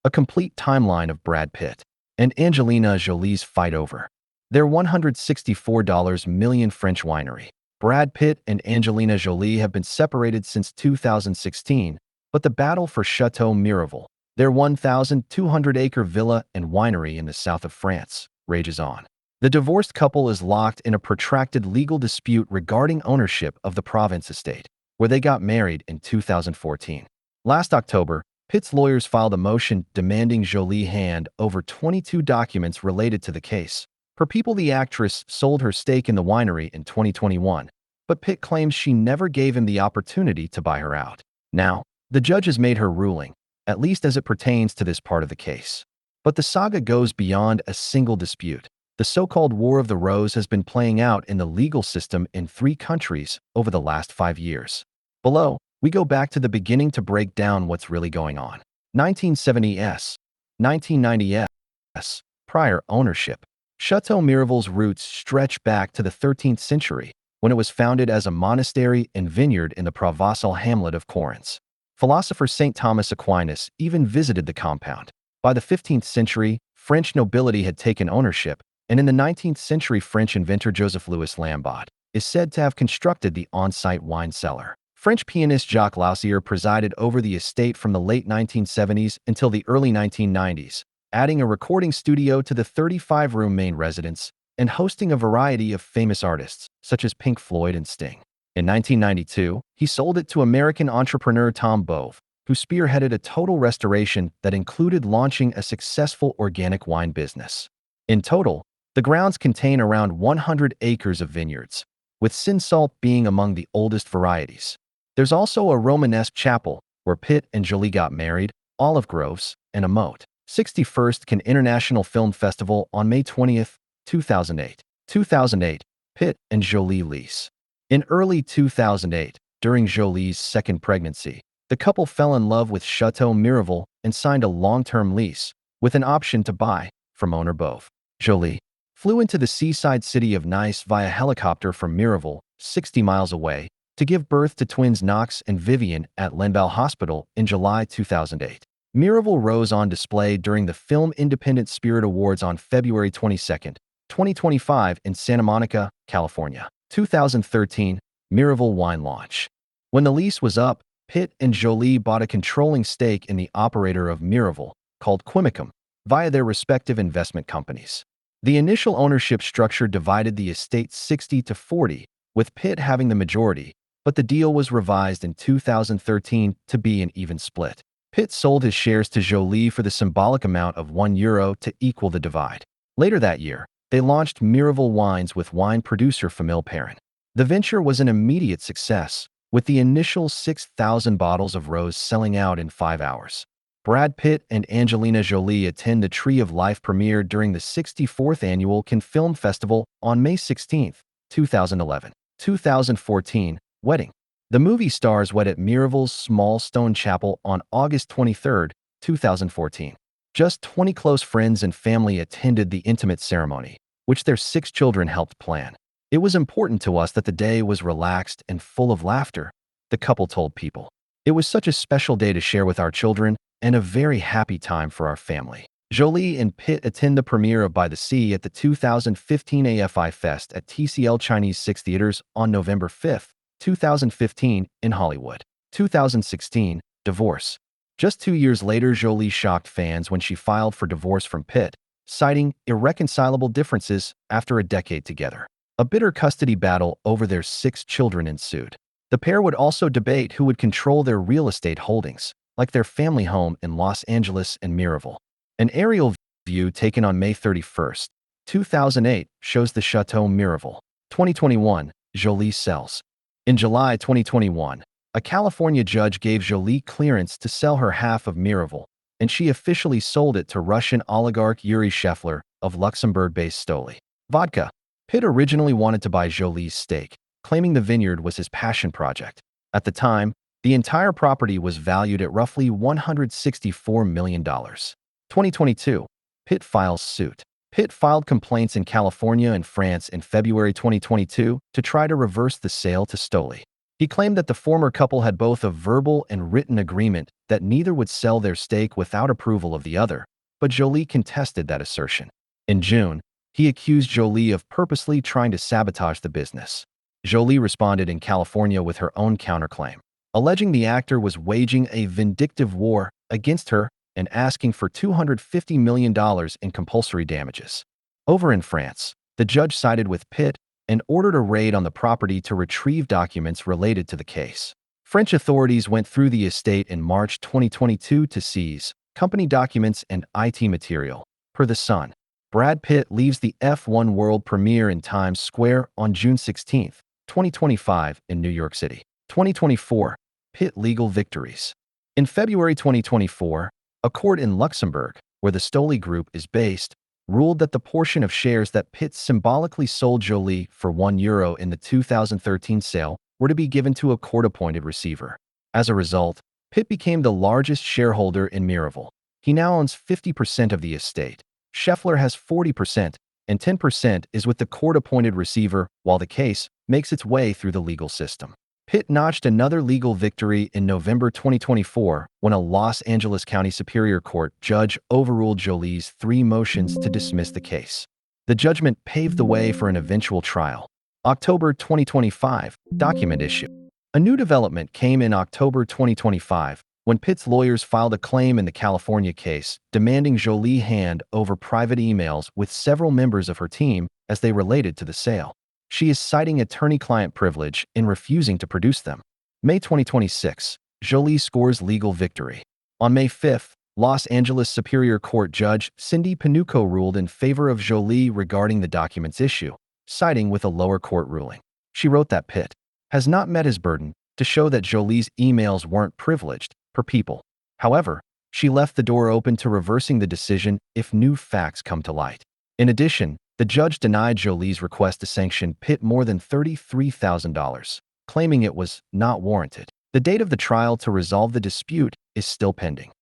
a complete timeline of Brad Pitt and Angelina Jolie's fight over their $164 million French winery. Brad Pitt and Angelina Jolie have been separated since 2016, but the battle for Château Miraval, their 1,200-acre villa and winery in the south of France, rages on. The divorced couple is locked in a protracted legal dispute regarding ownership of the Provence estate, where they got married in 2014. Last October, Pitt's lawyers filed a motion demanding Jolie hand over 22 documents related to the case. Per People, the actress sold her stake in the winery in 2021, but Pitt claims she never gave him the opportunity to buy her out. Now, the judge has made her ruling, at least as it pertains to this part of the case. But the saga goes beyond a single dispute. The so-called War of the Rose has been playing out in the legal system in 3 countries over the last 5 years. Below, we go back to the beginning to break down what's really going on. 1970s, 1990s, prior ownership. Château Miraval's roots stretch back to the 13th century, when it was founded as a monastery and vineyard in the Provençal hamlet of Provence. Philosopher St. Thomas Aquinas even visited the compound. By the 15th century, French nobility had taken ownership, and in the 19th century, French inventor Joseph-Louis Lambaud is said to have constructed the on-site wine cellar. French pianist Jacques Lausier presided over the estate from the late 1970s until the early 1990s, adding a recording studio to the 35-room main residence and hosting a variety of famous artists, such as Pink Floyd and Sting. In 1992, he sold it to American entrepreneur Tom Bove, who spearheaded a total restoration that included launching a successful organic wine business. In total, the grounds contain around 100 acres of vineyards, with Cinsault being among the oldest varieties. There's also a Romanesque chapel, where Pitt and Jolie got married, olive groves, and a moat. 61st Cannes International Film Festival on May 20, 2008. 2008, Pitt and Jolie lease. In early 2008, during Jolie's second pregnancy, the couple fell in love with Château Miraval and signed a long-term lease, with an option to buy, from owner Bove. Jolie flew into the seaside city of Nice via helicopter from Miraval, 60 miles away, to give birth to twins Knox and Vivian at Lenval Hospital in July 2008. Miraval rose on display during the Film Independent Spirit Awards on February 22, 2025 in Santa Monica, California. 2013, Miraval wine launch. When the lease was up, Pitt and Jolie bought a controlling stake in the operator of Miraval, called Quimicum, via their respective investment companies. The initial ownership structure divided the estate 60-40, with Pitt having the majority, but the deal was revised in 2013 to be an even split. Pitt sold his shares to Jolie for the symbolic amount of €1 to equal the divide. Later that year, they launched Miraval Wines with wine producer Famille Perrin. The venture was an immediate success, with the initial 6,000 bottles of Rosé selling out in 5 hours. Brad Pitt and Angelina Jolie attend the Tree of Life premiere during the 64th Annual Cannes Film Festival on May 16, 2011. 2014, wedding. The movie stars wed at Miraval's small stone chapel on August 23, 2014. Just 20 close friends and family attended the intimate ceremony, which their 6 children helped plan. It was important to us that the day was relaxed and full of laughter, the couple told People. It was such a special day to share with our children and a very happy time for our family. Jolie and Pitt attend the premiere of By the Sea at the 2015 AFI Fest at TCL Chinese 6 Theaters on November 5, 2015 in Hollywood. 2016, divorce. Just 2 years later, Jolie shocked fans when she filed for divorce from Pitt, citing irreconcilable differences after a decade together. A bitter custody battle over their 6 children ensued. The pair would also debate who would control their real estate holdings, like their family home in Los Angeles and Miraval. An aerial view taken on May 31, 2008 shows the Château Miraval. 2021, Jolie sells. In July 2021, a California judge gave Jolie clearance to sell her half of Miraval, and she officially sold it to Russian oligarch Yuri Shefler of Luxembourg-based Stoli Vodka. Pitt originally wanted to buy Jolie's stake, claiming the vineyard was his passion project. At the time, the entire property was valued at roughly $164 million. 2022, Pitt files suit. Pitt filed complaints in California and France in February 2022 to try to reverse the sale to Stoli. He claimed that the former couple had both a verbal and written agreement that neither would sell their stake without approval of the other, but Jolie contested that assertion. In June, he accused Jolie of purposely trying to sabotage the business. Jolie responded in California with her own counterclaim, alleging the actor was waging a vindictive war against her and asking for $250 million in compulsory damages. Over in France, the judge sided with Pitt and ordered a raid on the property to retrieve documents related to the case. French authorities went through the estate in March 2022 to seize company documents and IT material. Per The Sun, Brad Pitt leaves the F1 World premiere in Times Square on June 16, 2025 in New York City. 2024, Pitt legal victories. In February 2024, a court in Luxembourg, where the Jolie Group is based, ruled that the portion of shares that Pitt symbolically sold Jolie for €1 in the 2013 sale were to be given to a court-appointed receiver. As a result, Pitt became the largest shareholder in Miraval. He now owns 50% of the estate. Scheffler has 40%, and 10% is with the court-appointed receiver while the case makes its way through the legal system. Pitt notched another legal victory in November 2024 when a Los Angeles County Superior Court judge overruled Jolie's 3 motions to dismiss the case. The judgment paved the way for an eventual trial. October 2025, document issue. A new development came in October 2025 when Pitt's lawyers filed a claim in the California case demanding Jolie hand over private emails with several members of her team as they related to the sale. She is citing attorney-client privilege in refusing to produce them. May 2026, Jolie scores legal victory. On May 5, Los Angeles Superior Court Judge Cindy Panuco ruled in favor of Jolie regarding the documents issue, siding with a lower court ruling. She wrote that Pitt has not met his burden to show that Jolie's emails weren't privileged per People. However, she left the door open to reversing the decision if new facts come to light. In addition, the judge denied Jolie's request to sanction Pitt more than $33,000, claiming it was not warranted. The date of the trial to resolve the dispute is still pending.